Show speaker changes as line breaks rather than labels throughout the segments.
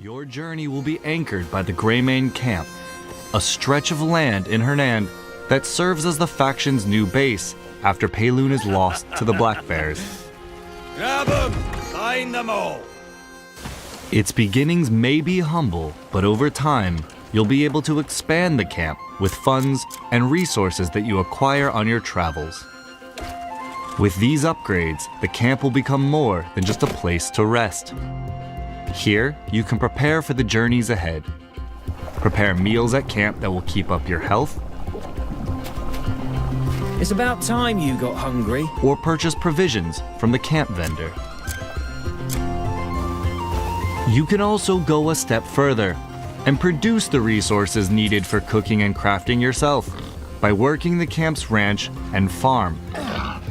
Your journey will be anchored by the Greymane Camp, a stretch of land in Hernand that serves as the faction's new base after Payloon is lost to the Black Bears.
Grab them! Find them all!
Its beginnings may be humble, but over time, you'll be able to expand the camp with funds and resources that you acquire on your travels. With these upgrades, the camp will become more than just a place to rest. Here, you can prepare for the journeys ahead. Prepare meals at camp that will keep up your health,
It's about time you got hungry.
or purchase provisions from the camp vendor. You can also go a step further and produce the resources needed for cooking and crafting yourself by working the camp's ranch and farm,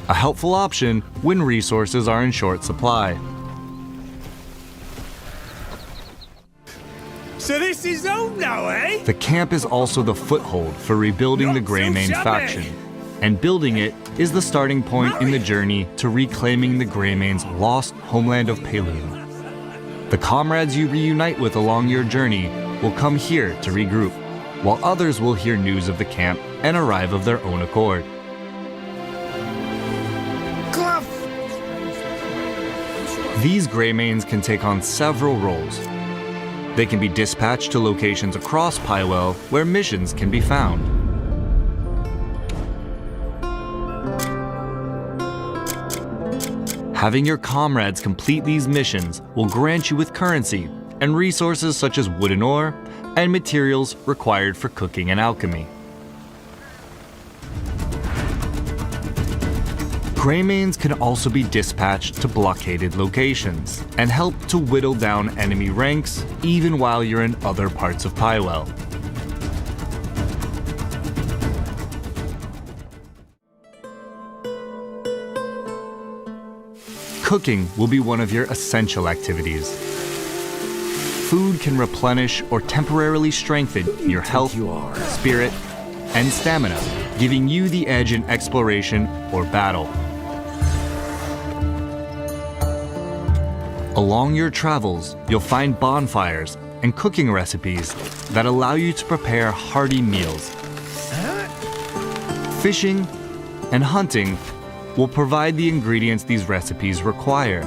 a helpful option when resources are in short supply.
So this is home now, eh?
The camp is also the foothold for rebuilding the
Not so
Greymane
shabby.
faction, and building it is the starting point in the journey to reclaiming the Greymane's lost homeland of Payloon. The comrades you reunite with along your journey will come here to regroup, while others will hear news of the camp and arrive of their own accord. These Greymanes can take on several roles. They can be dispatched to locations across Pywell where missions can be found. Having your comrades complete these missions will grant you with currency and resources such as wooden ore and materials required for cooking and alchemy. Greymanes can also be dispatched to blockaded locations and help to whittle down enemy ranks even while you're in other parts of Pywell. Cooking will be one of your essential activities. Food can replenish or temporarily strengthen your health, spirit, and stamina, giving you the edge in exploration or battle. Along your travels, you'll find bonfires and cooking recipes that allow you to prepare hearty meals. Fishing and hunting will provide the ingredients these recipes require.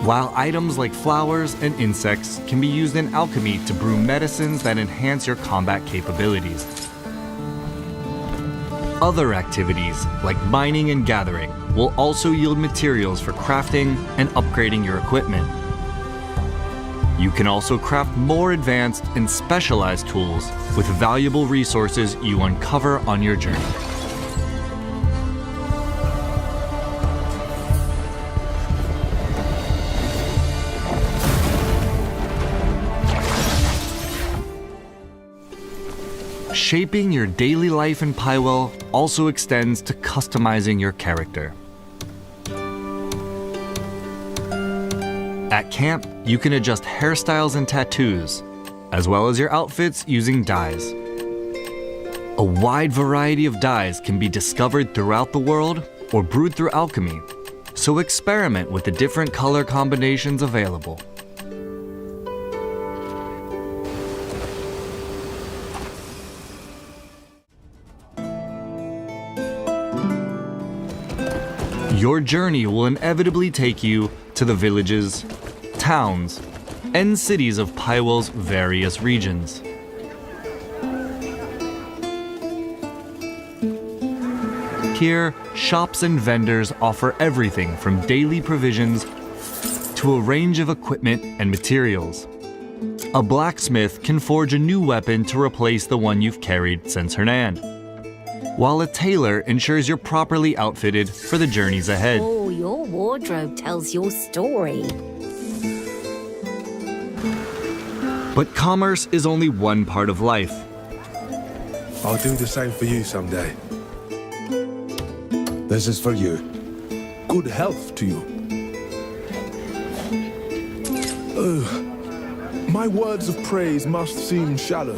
While items like flowers and insects can be used in alchemy to brew medicines that enhance your combat capabilities. Other activities, like mining and gathering, will also yield materials for crafting and upgrading your equipment. You can also craft more advanced and specialized tools with valuable resources you uncover on your journey. Shaping your daily life in Pywell also extends to customizing your character. At camp, you can adjust hairstyles and tattoos, as well as your outfits using dyes. A wide variety of dyes can be discovered throughout the world or brewed through alchemy, so experiment with the different color combinations available. Your journey will inevitably take you to the villages, towns, and cities of Pywell's various regions. Here, shops and vendors offer everything from daily provisions to a range of equipment and materials. A blacksmith can forge a new weapon to replace the one you've carried since Hernand, while a tailor ensures you're properly outfitted for the journeys ahead.
Oh, your wardrobe tells your story.
But commerce is only one part of life.
I'll do the same for you someday. This is for you. Good health to you. My words of praise must seem shallow.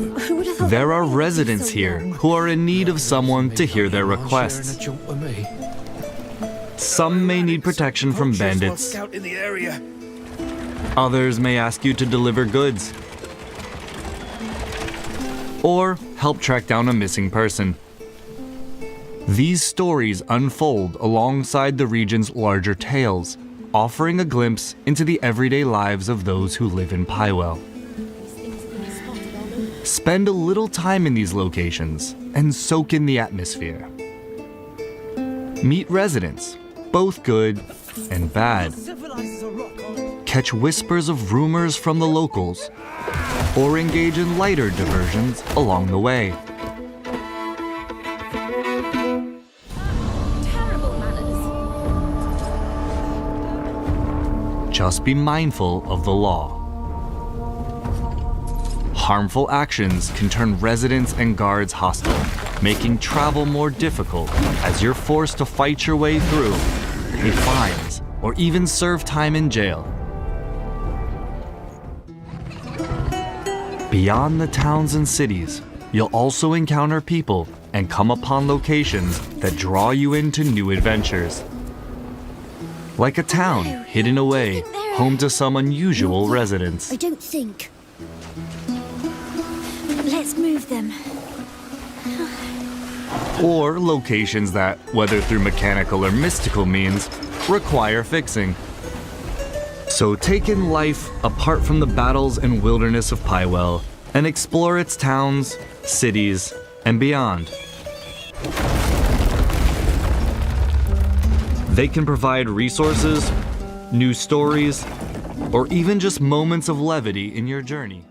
There are residents here who are in need of someone to hear their requests. Some may need protection from bandits,
Scout in the area.
Others may ask you to deliver goods or help track down a missing person. These stories unfold alongside the region's larger tales, offering a glimpse into the everyday lives of those who live in Pywell. Spend a little time in these locations and soak in the atmosphere. Meet residents, both good and bad. Catch whispers of rumors from the locals, or engage in lighter diversions along the way.
Terrible manners.
Just be mindful of the law. Harmful actions can turn residents and guards hostile, making travel more difficult as you're forced to fight your way through, pay fines, or even serve time in jail. Beyond the towns and cities, you'll also encounter people and come upon locations that draw you into new adventures. Like a town hidden away, home to some unusual residents.
I don't think. Let's move them.
Or locations that, whether through mechanical or mystical means, require fixing. So take in life apart from the battles and wilderness of Pywell and explore its towns, cities, and beyond. They can provide resources, new stories, or even just moments of levity in your journey.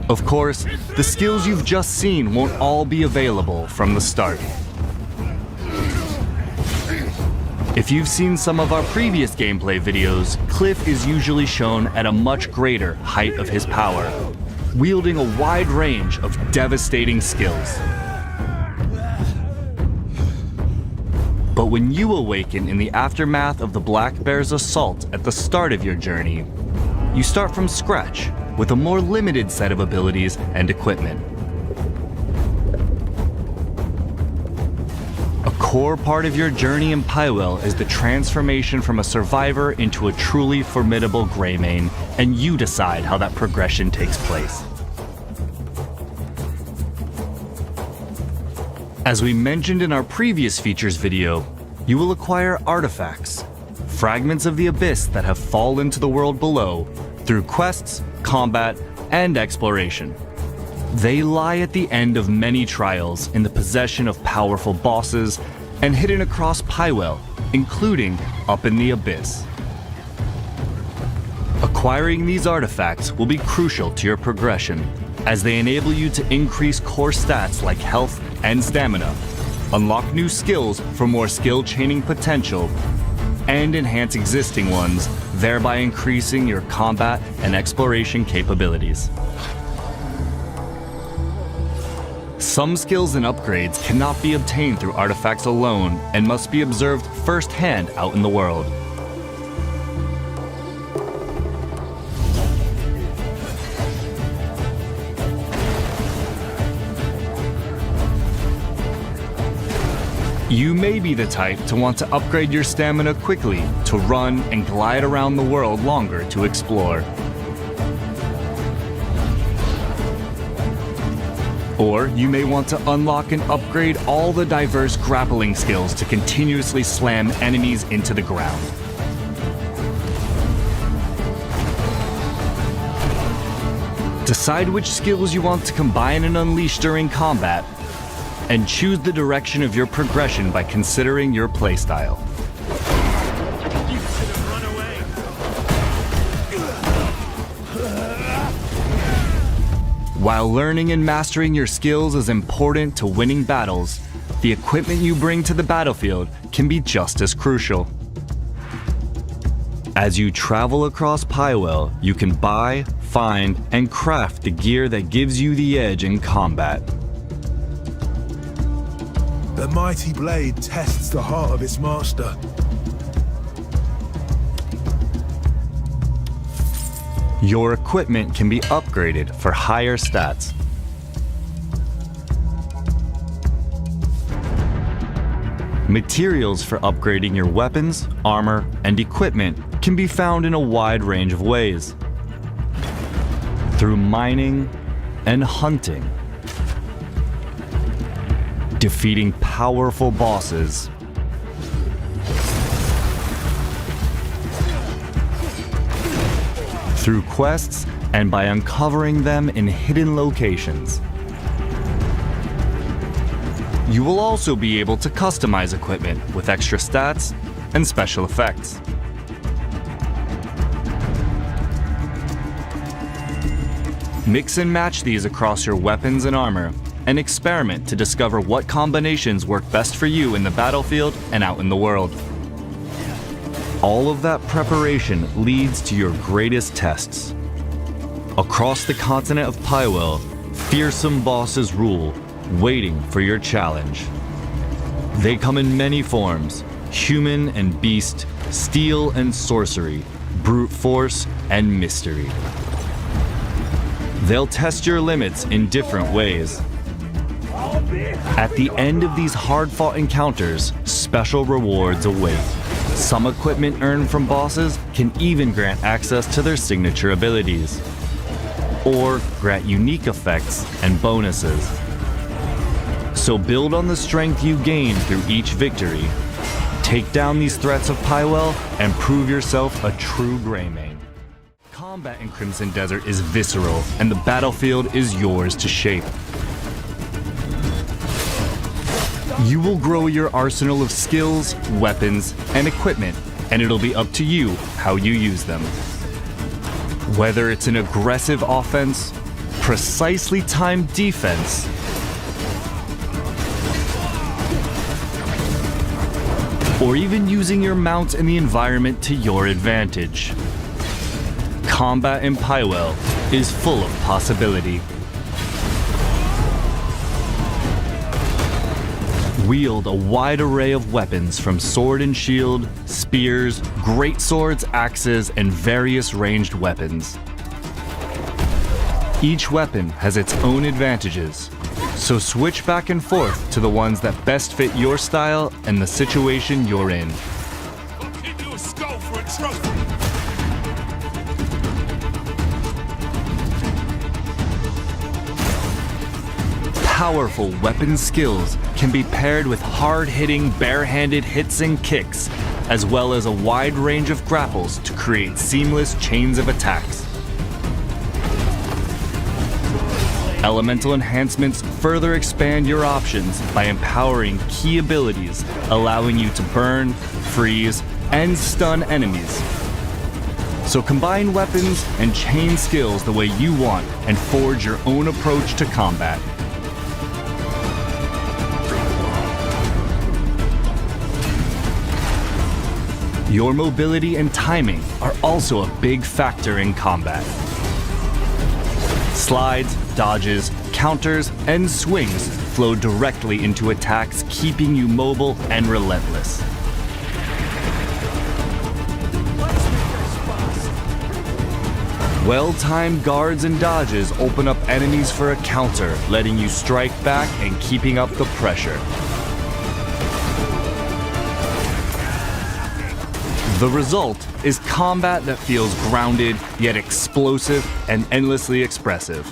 Of course, the skills you've just seen won't all be available from the start. If you've seen some of our previous gameplay videos, Cliff is usually shown at a much greater height of his power, wielding a wide range of devastating skills. But when you awaken in the aftermath of the Black Bear's assault at the start of your journey, you start from scratch with a more limited set of abilities and equipment. A core part of your journey in Pywell is the transformation from a survivor into a truly formidable Greymane, and you decide how that progression takes place. As we mentioned in our previous features video, you will acquire artifacts, fragments of the abyss that have fallen to the world below, through quests, combat, and exploration. They lie at the end of many trials in the possession of powerful bosses and hidden across Pywell, including up in the abyss. Acquiring these artifacts will be crucial to your progression, as they enable you to increase core stats like health and stamina, unlock new skills for more skill chaining potential, and enhance existing ones, thereby increasing your combat and exploration capabilities. Some skills and upgrades cannot be obtained through artifacts alone and must be observed firsthand out in the world. You may be the type to want to upgrade your stamina quickly to run and glide around the world longer to explore. Or you may want to unlock and upgrade all the diverse grappling skills to continuously slam enemies into the ground. Decide which skills you want to combine and unleash during combat, and choose the direction of your progression by considering your playstyle. While learning and mastering your skills is important to winning battles, the equipment you bring to the battlefield can be just as crucial. As you travel across Pywell, you can buy, find, and craft the gear that gives you the edge in combat.
The mighty blade tests the heart of its master.
Your equipment can be upgraded for higher stats. Materials for upgrading your weapons, armor, and equipment can be found in a wide range of ways. Through mining and hunting, defeating powerful bosses, through quests, and by uncovering them in hidden locations. You will also be able to customize equipment with extra stats and special effects. Mix and match these across your weapons and armor, and experiment to discover what combinations work best for you in the battlefield and out in the world. All of that preparation leads to your greatest tests. Across the continent of Pywell, fearsome bosses rule, waiting for your challenge. They come in many forms: human and beast, steel and sorcery, brute force and mystery. They'll test your limits in different ways. At the end of these hard-fought encounters, special rewards await. Some equipment earned from bosses can even grant access to their signature abilities, or grant unique effects and bonuses. So build on the strength you gain through each victory. Take down these threats of Pywell and prove yourself a true Greymane. Combat in Crimson Desert is visceral, and the battlefield is yours to shape. You will grow your arsenal of skills, weapons, and equipment, and it'll be up to you how you use them. Whether it's an aggressive offense, precisely timed defense, or even using your mount and the environment to your advantage, combat in Pywell is full of possibility. Wield a wide array of weapons from sword and shield, spears, great swords, axes, and various ranged weapons. Each weapon has its own advantages, so switch back and forth to the ones that best fit your style and the situation you're in.
I'll give you a skull for a trophy.
Powerful weapon skills can be paired with hard-hitting, bare-handed hits and kicks, as well as a wide range of grapples to create seamless chains of attacks. Elemental enhancements further expand your options by empowering key abilities, allowing you to burn, freeze, and stun enemies. So combine weapons and chain skills the way you want and forge your own approach to combat. Your mobility and timing are also a big factor in combat. Slides, dodges, counters, and swings flow directly into attacks, keeping you mobile and relentless. Well-timed guards and dodges open up enemies for a counter, letting you strike back and keeping up the pressure. The result is combat that feels grounded, yet explosive and endlessly expressive.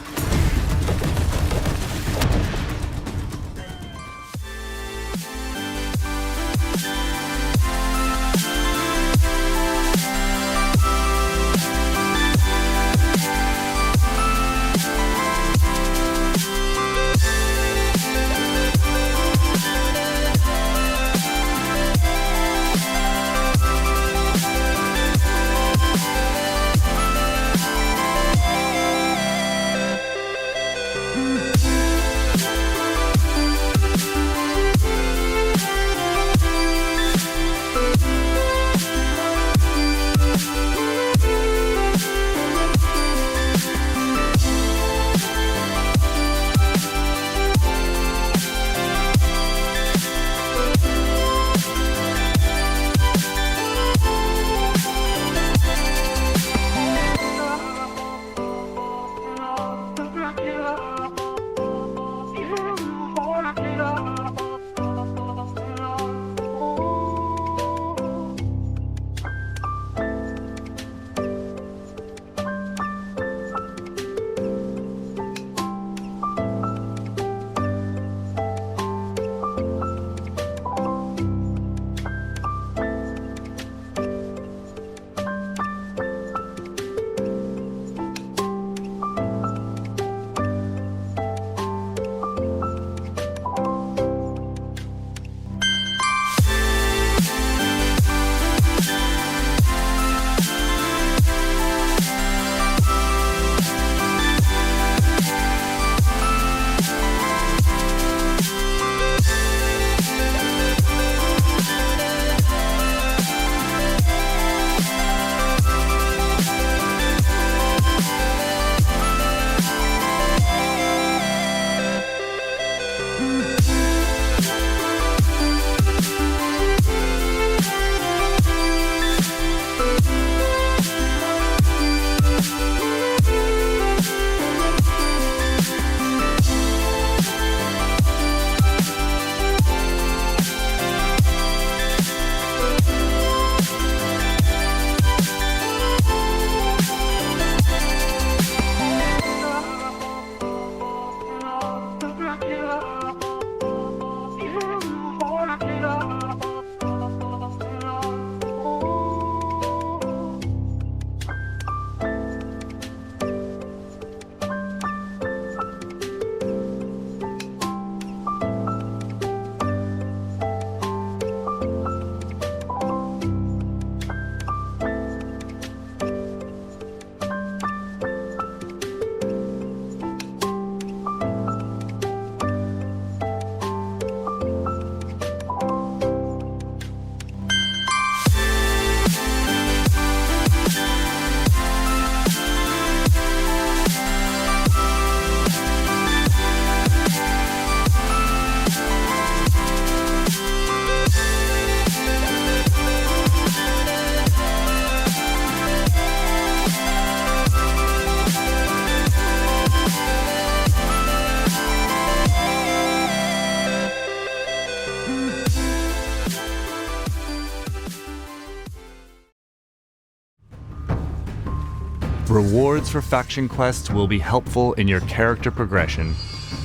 Rewards for faction quests will be helpful in your character progression,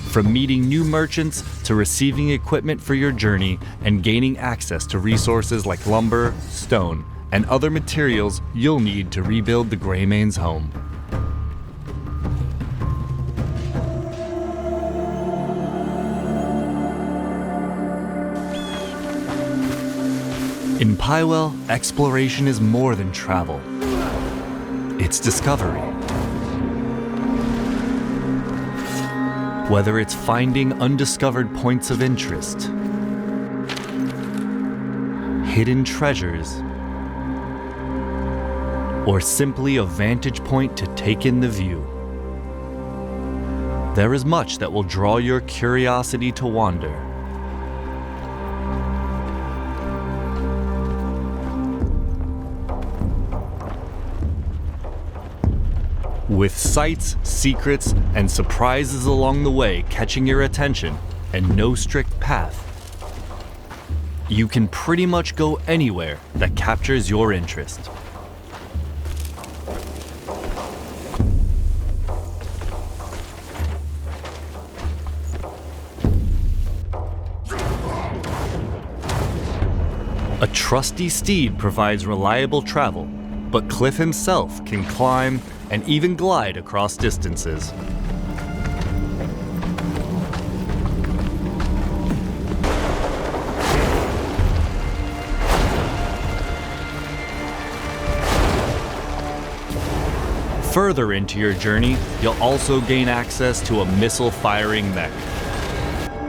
from meeting new merchants to receiving equipment for your journey and gaining access to resources like lumber, stone, and other materials you'll need to rebuild the Greymane's home. In Pywell, exploration is more than travel. It's discovery. Whether it's finding undiscovered points of interest, hidden treasures, or simply a vantage point to take in the view, there is much that will draw your curiosity to wander. With sights, secrets, and surprises along the way catching your attention, and no strict path, you can pretty much go anywhere that captures your interest. A trusty steed provides reliable travel, but Cliff himself can climb and even glide across distances. Further into your journey, you'll also gain access to a missile-firing mech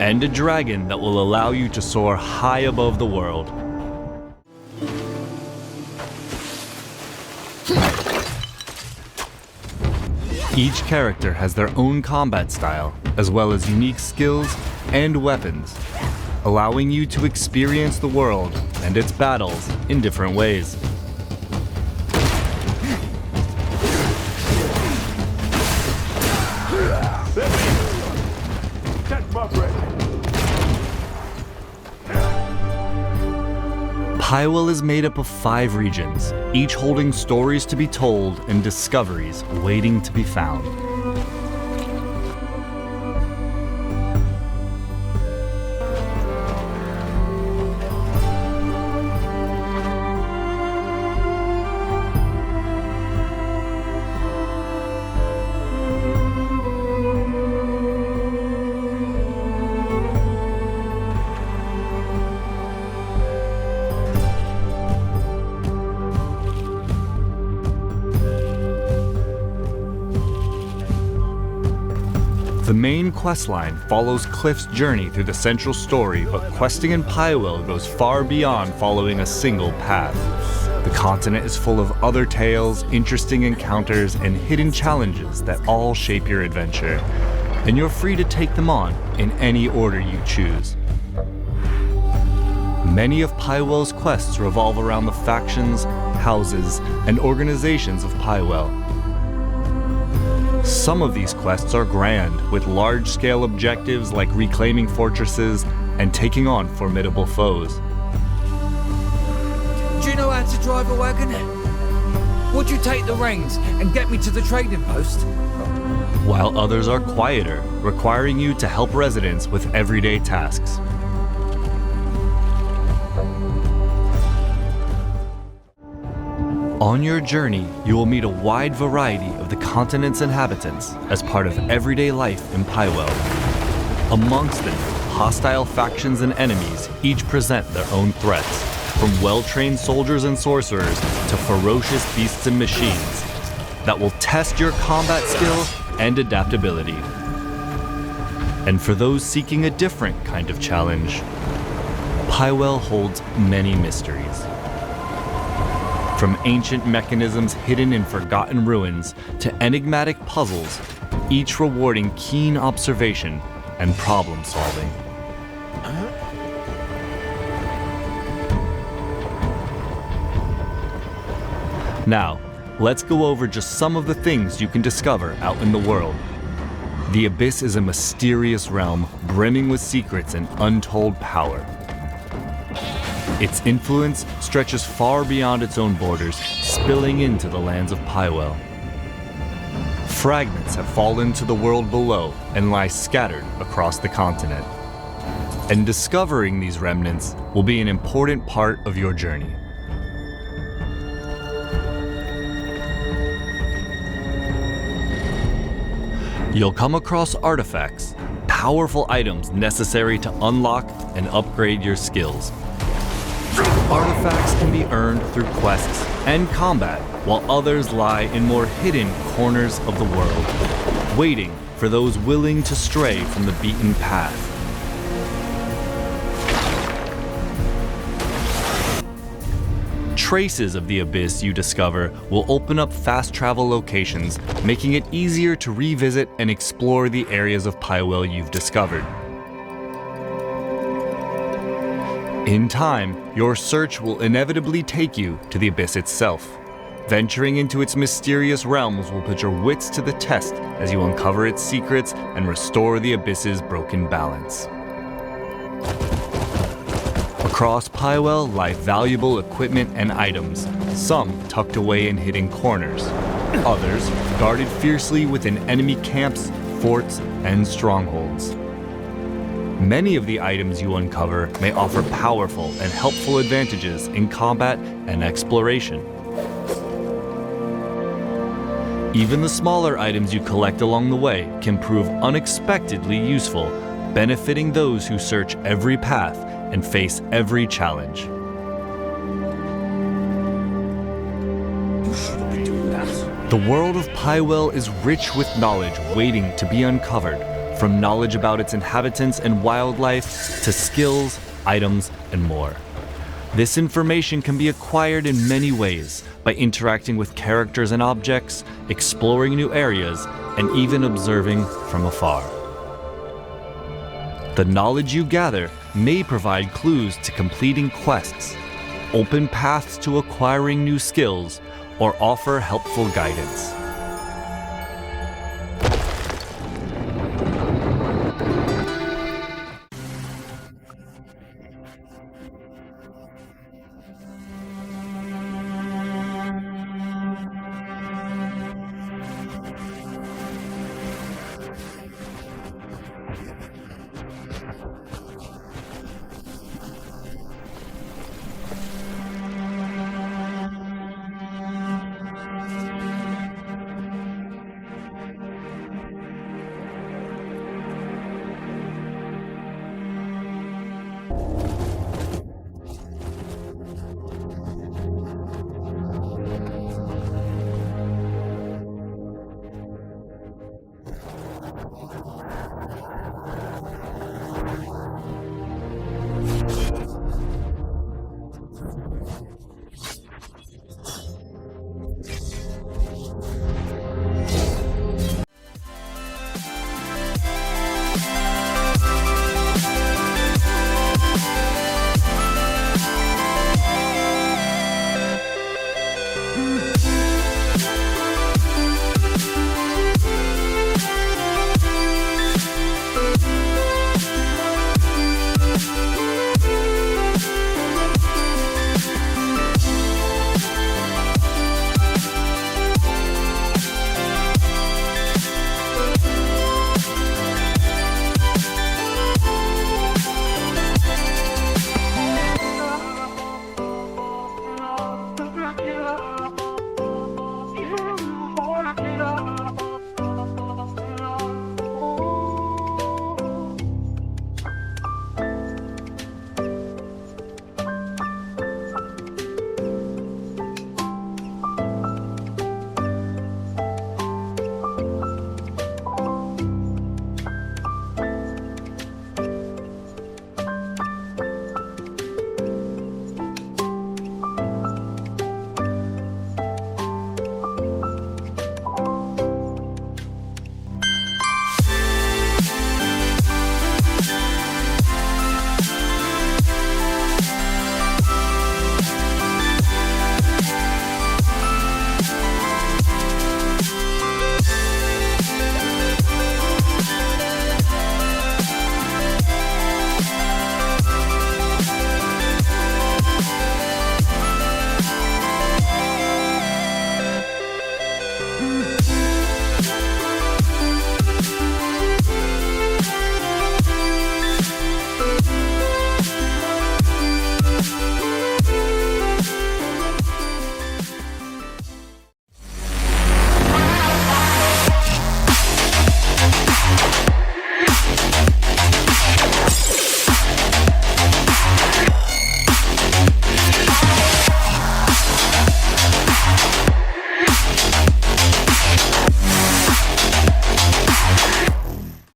and a dragon that will allow you to soar high above the world. Each character has their own combat style, as well as unique skills and weapons, allowing you to experience the world and its battles in different ways. Pywell is made up of 5 regions, each holding stories to be told and discoveries waiting to be found. The main questline follows Cliff's journey through the central story, but questing in Pywell goes far beyond following a single path. The continent is full of other tales, interesting encounters, and hidden challenges that all shape your adventure, and you're free to take them on in any order you choose. Many of Pywell's quests revolve around the factions, houses, and organizations of Pywell. Some of these quests are grand, with large-scale objectives like reclaiming fortresses and taking on formidable foes.
Do you know how to drive a wagon? Would you take the reins and get me to the trading post?
While others are quieter, requiring you to help residents with everyday tasks. On your journey, you will meet a wide variety of the continent's inhabitants as part of everyday life in Pywell. Amongst them, hostile factions and enemies each present their own threats, from well-trained soldiers and sorcerers to ferocious beasts and machines that will test your combat skill and adaptability. And for those seeking a different kind of challenge, Pywell holds many mysteries. From ancient mechanisms hidden in forgotten ruins to enigmatic puzzles, each rewarding keen observation and problem solving. Now, let's go over just some of the things you can discover out in the world. The Abyss is a mysterious realm brimming with secrets and untold power. Its influence stretches far beyond its own borders, spilling into the lands of Pywell. Fragments have fallen to the world below and lie scattered across the continent. And discovering these remnants will be an important part of your journey. You'll come across artifacts, powerful items necessary to unlock and upgrade your skills. Artifacts can be earned through quests and combat, while others lie in more hidden corners of the world, waiting for those willing to stray from the beaten path. Traces of the abyss you discover will open up fast travel locations, making it easier to revisit and explore the areas of Pywell you've discovered. In time, your search will inevitably take you to the abyss itself. Venturing into its mysterious realms will put your wits to the test as you uncover its secrets and restore the abyss's broken balance. Across Pywell lie valuable equipment and items, some tucked away in hidden corners, others guarded fiercely within enemy camps, forts, and strongholds. Many of the items you uncover may offer powerful and helpful advantages in combat and exploration. Even the smaller items you collect along the way can prove unexpectedly useful, benefiting those who search every path and face every challenge. The world of Pywell is rich with knowledge waiting to be uncovered, from knowledge about its inhabitants and wildlife to skills, items, and more. This information can be acquired in many ways, by interacting with characters and objects, exploring new areas, and even observing from afar. The knowledge you gather may provide clues to completing quests, open paths to acquiring new skills, or offer helpful guidance.